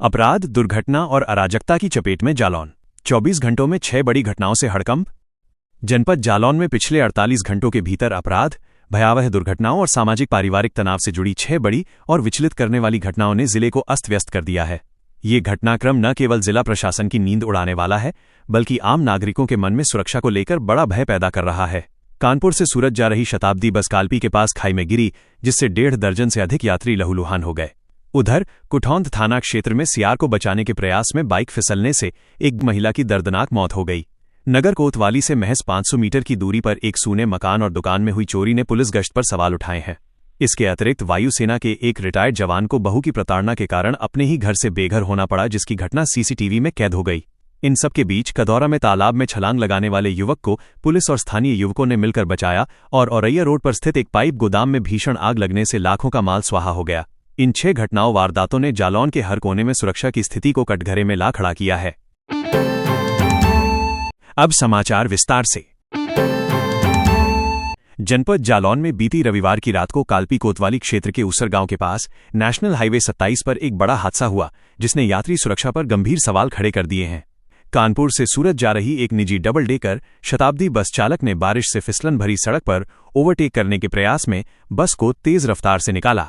अपराध, दुर्घटना और अराजकता की चपेट में जालौन। 24 घंटों में 6 बड़ी घटनाओं से हड़कंप। जनपद जालौन में पिछले 48 घंटों के भीतर अपराध, भयावह दुर्घटनाओं और सामाजिक पारिवारिक तनाव से जुड़ी 6 बड़ी और विचलित करने वाली घटनाओं ने जिले को अस्त व्यस्त कर दिया है। ये घटनाक्रम न केवल जिला प्रशासन की नींद उड़ाने वाला है, बल्कि आम नागरिकों के मन में सुरक्षा को लेकर बड़ा भय पैदा कर रहा है। कानपुर से सूरत जा रही शताब्दी बस कालपी के पास खाई में गिरी, जिससे 1.5 दर्जन से अधिक यात्री लहूलुहान हो गए। उधर कुठौंद थाना क्षेत्र में सियार को बचाने के प्रयास में बाइक फिसलने से एक महिला की दर्दनाक मौत हो गई। नगर कोतवाली से महज 500 मीटर की दूरी पर एक सूने मकान और दुकान में हुई चोरी ने पुलिस गश्त पर सवाल उठाए हैं। इसके अतिरिक्त वायुसेना के एक रिटायर्ड जवान को बहू की प्रताड़ना के कारण अपने ही घर से बेघर होना पड़ा, जिसकी घटना सीसीटीवी में कैद हो गई। इन सब के बीच कदौरा में तालाब में छलांग लगाने वाले युवक को पुलिस और स्थानीय युवकों ने मिलकर बचाया और औरैया रोड पर स्थित एक पाइप गोदाम में भीषण आग लगने से लाखों का माल स्वाहा हो गया। इन 6 घटनाओं वारदातों ने जालौन के हर कोने में सुरक्षा की स्थिति को कटघरे में ला खड़ा किया है। अब समाचार विस्तार से। जनपद जालौन में बीती रविवार की रात को कालपी कोतवाली क्षेत्र के उसर गांव के पास नेशनल हाईवे 27 पर एक बड़ा हादसा हुआ, जिसने यात्री सुरक्षा पर गंभीर सवाल खड़े कर दिए हैं। कानपुर से सूरत जा रही एक निजी डबल डेकर शताब्दी बस चालक ने बारिश से फिसलन भरी सड़क पर ओवरटेक करने के प्रयास में बस को तेज रफ्तार से निकाला।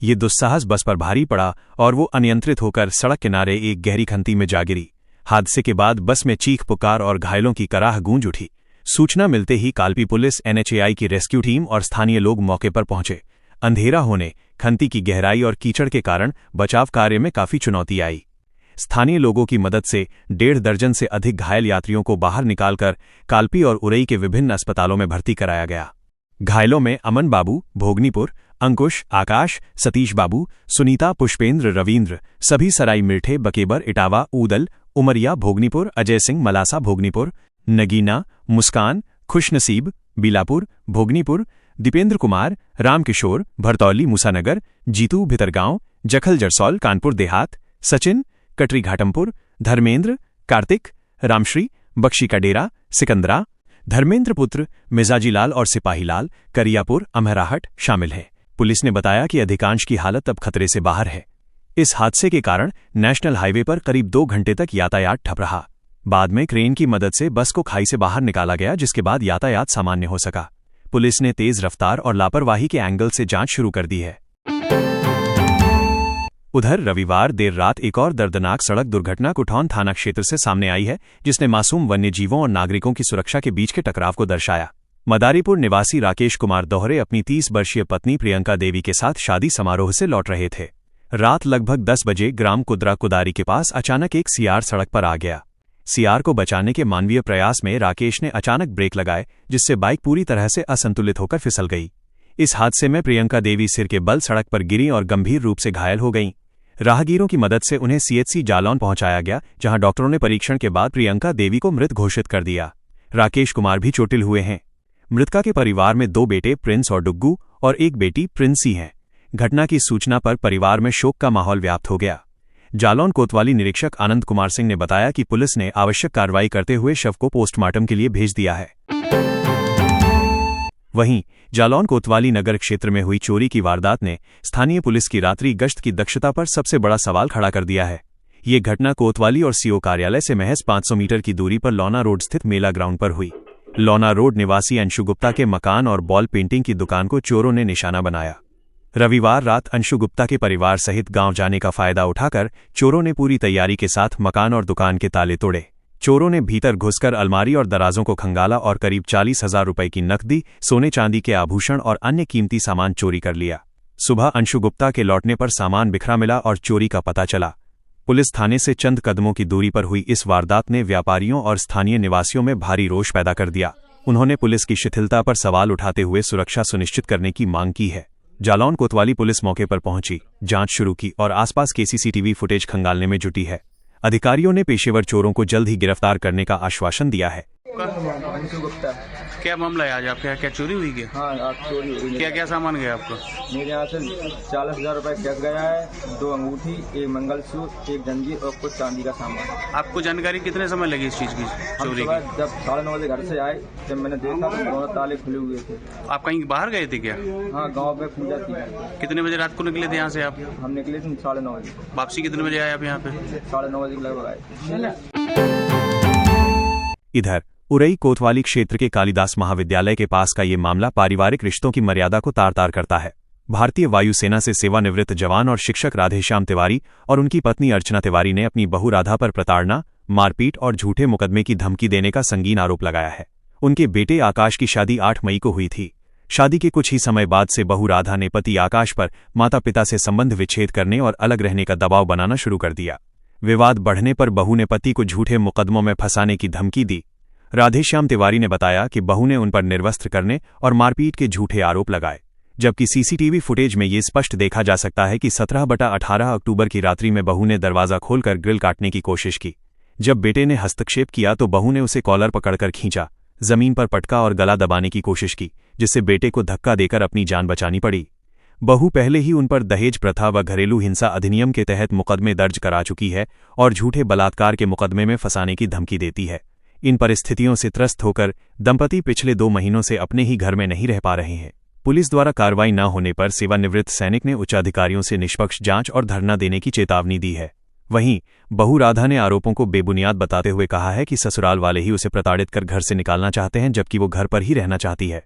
ये दुस्साहस बस पर भारी पड़ा और वो अनियंत्रित होकर सड़क किनारे एक गहरी खंती में जा गिरी। हादसे के बाद बस में चीख पुकार और घायलों की कराह गूंज उठी। सूचना मिलते ही कालपी पुलिस, NHAI की रेस्क्यू टीम और स्थानीय लोग मौके पर पहुंचे। अंधेरा होने, खंती की गहराई और कीचड़ के कारण बचाव कार्य में काफी चुनौती आई। स्थानीय लोगों की मदद से 1.5 दर्जन से अधिक घायल यात्रियों को बाहर निकालकर कालपी और उरई के विभिन्न अस्पतालों में भर्ती कराया गया। घायलों में अमन बाबू भोगनीपुर, अंकुश, आकाश, सतीश बाबू, सुनीता, पुष्पेंद्र, रवींद्र सभी सराई मिर्ठे, बकेबर, इटावा, ऊदल, उमरिया, भोगनीपुर, अजय सिंह, मलासा, भोगनीपुर, नगीना, मुस्कान, खुशनसीब, बीलापुर, भोगनीपुर, दीपेंद्र कुमार, रामकिशोर, भरतौली, मूसानगर, जीतू, भितरगांव, जखल जरसौल, कानपुर देहात, सचिन, कटरी घाटमपुर, धर्मेंद्र, कार्तिक, रामश्री, बख्शी का डेरा, सिकंदरा, धर्मेंद्र पुत्र, मिजाजीलाल और सिपाहीलाल, करियापुर, अमहराहट शामिल है। पुलिस ने बताया कि अधिकांश की हालत अब खतरे से बाहर है। इस हादसे के कारण नेशनल हाईवे पर करीब 2 घंटे तक यातायात ठप रहा। बाद में क्रेन की मदद से बस को खाई से बाहर निकाला गया, जिसके बाद यातायात सामान्य हो सका। पुलिस ने तेज रफ्तार और लापरवाही के एंगल से जांच शुरू कर दी है। उधर रविवार देर रात एक और दर्दनाक सड़क दुर्घटना कुठौंद थाना क्षेत्र से सामने आई है, जिसने मासूम वन्यजीवों और नागरिकों की सुरक्षा के बीच के टकराव को दर्शाया। मदारीपुर निवासी राकेश कुमार दोहरे अपनी 30 वर्षीय पत्नी प्रियंका देवी के साथ शादी समारोह से लौट रहे थे। रात लगभग 10 बजे ग्राम कुदरा कुदारी के पास अचानक एक सियार सड़क पर आ गया। सियार को बचाने के मानवीय प्रयास में राकेश ने अचानक ब्रेक लगाए, जिससे बाइक पूरी तरह से असंतुलित होकर फिसल गई। इस हादसे में प्रियंका देवी सिर के बल सड़क पर गिरी और गंभीर रूप से घायल हो गईं। राहगीरों की मदद से उन्हें CHC जालौन पहुंचाया गया, जहां डॉक्टरों ने परीक्षण के बाद प्रियंका देवी को मृत घोषित कर दिया। राकेश कुमार भी चोटिल हुए हैं। मृतका के परिवार में 2 बेटे प्रिंस और डुग्गू और एक बेटी प्रिंसी हैं। घटना की सूचना पर परिवार में शोक का माहौल व्याप्त हो गया। जालौन कोतवाली निरीक्षक आनंद कुमार सिंह ने बताया कि पुलिस ने आवश्यक कार्रवाई करते हुए शव को पोस्टमार्टम के लिए भेज दिया है। वहीं जालौन कोतवाली नगर क्षेत्र में हुई चोरी की वारदात ने स्थानीय पुलिस की रात्रि गश्त की दक्षता पर सबसे बड़ा सवाल खड़ा कर दिया है। ये घटना कोतवाली और CO कार्यालय से महज 500 मीटर की दूरी पर लौना रोड स्थित मेला ग्राउंड पर हुई। लौना रोड निवासी अंशु गुप्ता के मकान और बॉल पेंटिंग की दुकान को चोरों ने निशाना बनाया। रविवार रात अंशु गुप्ता के परिवार सहित गांव जाने का फायदा उठाकर चोरों ने पूरी तैयारी के साथ मकान और दुकान के ताले तोड़े। चोरों ने भीतर घुसकर अलमारी और दराजों को खंगाला और करीब 40,000 रुपए की नकदी, सोने चांदी के आभूषण और अन्य कीमती सामान चोरी कर लिया। सुबह अंशु गुप्ता के लौटने पर सामान बिखरा मिला और चोरी का पता चला। पुलिस थाने से चंद कदमों की दूरी पर हुई इस वारदात ने व्यापारियों और स्थानीय निवासियों में भारी रोष पैदा कर दिया। उन्होंने पुलिस की शिथिलता पर सवाल उठाते हुए सुरक्षा सुनिश्चित करने की मांग की है। जालौन कोतवाली पुलिस मौके पर पहुंची, जांच शुरू की और आसपास के CCTV फुटेज खंगालने में जुटी है। अधिकारियों ने पेशेवर चोरों को जल्द ही गिरफ्तार करने का आश्वासन दिया है। क्या मामला है आज आपके यहाँ? क्या चोरी हुई? क्या हाँ, आज चोरी हुई। क्या क्या सामान गया आपका? मेरे यहाँ से 40,000 रुपये कैश गया है, 2 अंगूठी, 1 मंगलसूत्र, 1 जंजीर और कुछ चांदी का सामान। आपको जानकारी कितने समय लगी इस चीज़ की, चोरी की? जब 9:30 बजे घर से आए, जब मैंने देखा तो दोनों ताले खुले हुए थे। आप कहीं बाहर गए थे क्या? हाँ, गाँव में पूजा थी। कितने बजे रात को निकले थे यहाँ से आप? हम निकले थे 9:30 बजे। वापसी कितने बजे आए आप यहाँ पे? 9:30 बजे के लगभग आए। इधर उरई कोतवाली क्षेत्र के कालिदास महाविद्यालय के पास का ये मामला पारिवारिक रिश्तों की मर्यादा को तार तार करता है। भारतीय वायुसेना से सेवानिवृत्त जवान और शिक्षक राधेश्याम तिवारी और उनकी पत्नी अर्चना तिवारी ने अपनी बहू राधा पर प्रताड़ना, मारपीट और झूठे मुकदमे की धमकी देने का संगीन आरोप लगाया है। उनके बेटे आकाश की शादी 8 मई को हुई थी। शादी के कुछ ही समय बाद से बहू राधा ने पति आकाश पर माता पिता से संबंध विच्छेद करने और अलग रहने का दबाव बनाना शुरू कर दिया। विवाद बढ़ने पर बहू ने पति को झूठे मुकदमों में फंसाने की धमकी दी। राधेश्याम तिवारी ने बताया कि बहू ने उन पर निर्वस्त्र करने और मारपीट के झूठे आरोप लगाए, जबकि सीसीटीवी फुटेज में ये स्पष्ट देखा जा सकता है कि 17/18 अक्टूबर की रात्रि में बहू ने दरवाजा खोलकर ग्रिल काटने की कोशिश की। जब बेटे ने हस्तक्षेप किया तो बहू ने उसे कॉलर पकड़कर खींचा, जमीन पर पटका और गला दबाने की कोशिश की, जिससे बेटे को धक्का देकर अपनी जान बचानी पड़ी। बहू पहले ही उन पर दहेज प्रथा व घरेलू हिंसा अधिनियम के तहत मुकदमे दर्ज करा चुकी है और झूठे बलात्कार के मुकदमे में फंसाने की धमकी देती है। इन परिस्थितियों से त्रस्त होकर दंपति पिछले 2 महीनों से अपने ही घर में नहीं रह पा रहे हैं। पुलिस द्वारा कार्रवाई न होने पर सेवानिवृत्त सैनिक ने उच्चाधिकारियों से निष्पक्ष जांच और धरना देने की चेतावनी दी है। वहीं बहू राधा ने आरोपों को बेबुनियाद बताते हुए कहा है कि ससुराल वाले ही उसे प्रताड़ित कर घर से निकालना चाहते हैं, जबकि वो घर पर ही रहना चाहती है।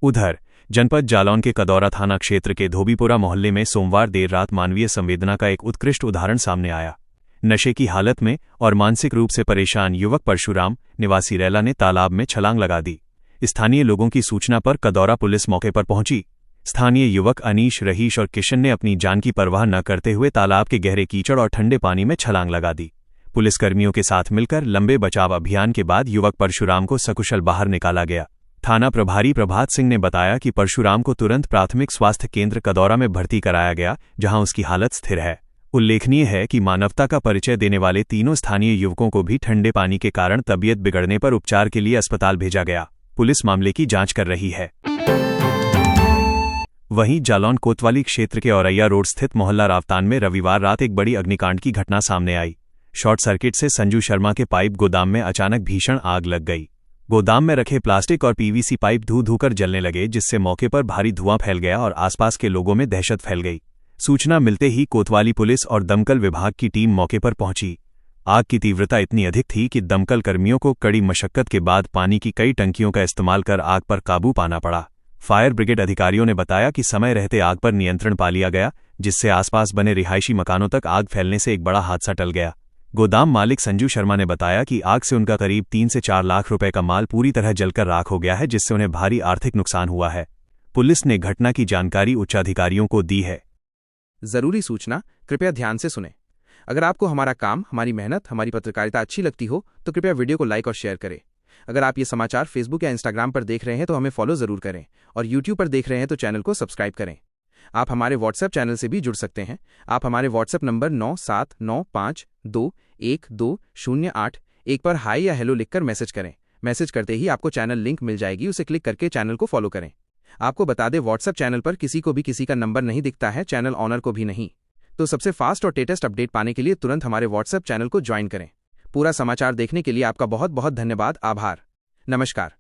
उधर जनपद जालौन के कदौरा थाना क्षेत्र के धोबीपुरा मोहल्ले में सोमवार देर रात मानवीय संवेदना का एक उत्कृष्ट उदाहरण सामने आया। नशे की हालत में और मानसिक रूप से परेशान युवक परशुराम निवासी रैला ने तालाब में छलांग लगा दी। स्थानीय लोगों की सूचना पर कदौरा पुलिस मौके पर पहुंची। स्थानीय युवक अनीश, रहीश और किशन ने अपनी जान की परवाह न करते हुए तालाब के गहरे कीचड़ और ठंडे पानी में छलांग लगा दी। पुलिसकर्मियों के साथ मिलकर लंबे बचाव अभियान के बाद युवक परशुराम को सकुशल बाहर निकाला गया। थाना प्रभारी प्रभात सिंह ने बताया कि परशुराम को तुरंत प्राथमिक स्वास्थ्य केंद्र कदौरा में भर्ती कराया गया, जहां उसकी हालत स्थिर है। उल्लेखनीय है कि मानवता का परिचय देने वाले तीनों स्थानीय युवकों को भी ठंडे पानी के कारण तबीयत बिगड़ने पर उपचार के लिए अस्पताल भेजा गया। पुलिस मामले की जांच कर रही है। वहीं जालौन कोतवाली क्षेत्र के औरैया रोड स्थित मोहल्ला रावतान में रविवार रात एक बड़ी अग्निकांड की घटना सामने आई। शॉर्ट सर्किट से संजू शर्मा के पाइप गोदाम में अचानक भीषण आग लग गई। गोदाम में रखे प्लास्टिक और पीवीसी पाइप धू धू कर जलने लगे, जिससे मौके पर भारी धुआं फैल गया और आसपास के लोगों में दहशत फैल गई। सूचना मिलते ही कोतवाली पुलिस और दमकल विभाग की टीम मौके पर पहुंची। आग की तीव्रता इतनी अधिक थी कि दमकल कर्मियों को कड़ी मशक्कत के बाद पानी की कई टंकियों का इस्तेमाल कर आग पर काबू पाना पड़ा। फायर ब्रिगेड अधिकारियों ने बताया कि समय रहते आग पर नियंत्रण पा लिया गया, जिससे आसपास बने रिहायशी मकानों तक आग फैलने से एक बड़ा हादसा टल गया। गोदाम मालिक संजू शर्मा ने बताया कि आग से उनका करीब 3 से 4 लाख रुपए का माल पूरी तरह जलकर राख हो गया है, जिससे उन्हें भारी आर्थिक नुकसान हुआ है। पुलिस ने घटना की जानकारी उच्चाधिकारियों को दी है। जरूरी सूचना, कृपया ध्यान से सुनें। अगर आपको हमारा काम, हमारी मेहनत, हमारी पत्रकारिता अच्छी लगती हो तो कृपया वीडियो को लाइक और शेयर करें। अगर आप ये समाचार फेसबुक या इंस्टाग्राम पर देख रहे हैं तो हमें फॉलो जरूर करें, और यूट्यूब पर देख रहे हैं तो चैनल को सब्सक्राइब करें। आप हमारे व्हाट्सएप चैनल से भी जुड़ सकते हैं। आप हमारे व्हाट्सएप नंबर 9795212008 पर हाई या हेलो लिखकर मैसेज करें। मैसेज करते ही आपको चैनल लिंक मिल जाएगी, उसे क्लिक करके चैनल को फॉलो करें। आपको बता दें, व्हाट्सएप चैनल पर किसी को भी किसी का नंबर नहीं दिखता है, चैनल ऑनर को भी नहीं। तो सबसे फास्ट और लेटेस्ट अपडेट पाने के लिए तुरंत हमारे व्हाट्सएप चैनल को ज्वाइन करें। पूरा समाचार देखने के लिए आपका बहुत बहुत धन्यवाद। आभार। नमस्कार।